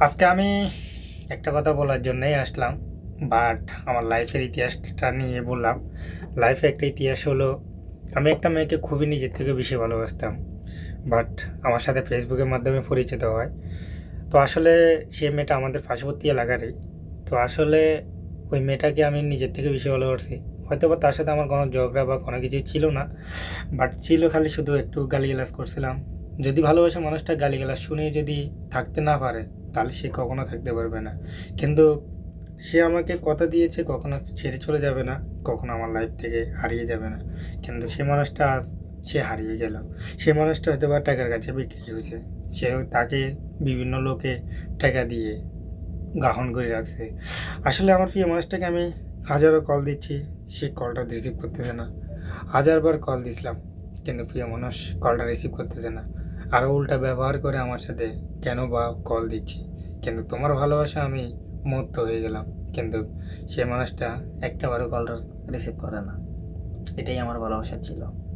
আজকে আমি একটা কথা বলার জন্যই আসলাম। বাট আমার লাইফের ইতিহাসটা নিয়ে বললাম। লাইফে একটা ইতিহাস হলো, আমি একটা মেয়েকে খুবই নিজের থেকে বেশি ভালোবাসতাম। বাট আমার সাথে ফেসবুকের মাধ্যমে পরিচিত হয়। তো আসলে সে মেয়েটা আমাদের পার্শ্ববর্তী এলাকারই। তো আসলে ওই মেয়েটাকে আমি নিজের থেকে বেশি ভালোবাসি। হয়তো বা তার সাথে আমার কোনো ঝগড়া বা কোনো কিছুই ছিল না। বাট ছিল খালি শুধু একটু গালিগালাজ করছিলাম। যদি ভালোবাসা মানুষটা গালিগালাজ শুনে যদি থাকতে না পারে, তাহলে সে কখনো থাকতে পারবে না। কিন্তু সে আমাকে কথা দিয়েছে কখনো ছেড়ে চলে যাবে না, কখনো আমার লাইফ থেকে হারিয়ে যাবে না। কিন্তু সে মানুষটা আজ সে হারিয়ে গেল। সে মানুষটা হয়তো বা টাকার কাছে বিক্রি হয়েছে। সে তাকে বিভিন্ন লোকে টাকা দিয়ে গ্রহণ করে রাখছে। আসলে আমার প্রিয় মানুষটাকে আমি হাজারো কল দিচ্ছি, সে কলটা রিসিভ করতেছে না। হাজারবার কল দিছিলাম, কিন্তু প্রিয় মানুষ কলটা রিসিভ করতেছে না। আরও উল্টা ব্যবহার করে আমার সাথে কেন বা কল দিচ্ছি। কিন্তু তোমার ভালোবাসা আমি মুগ্ধ হয়ে গেলাম। কিন্তু সে মানুষটা একটাবারও কলটা রিসিভ করে না। এটাই আমার ভালোবাসা ছিল।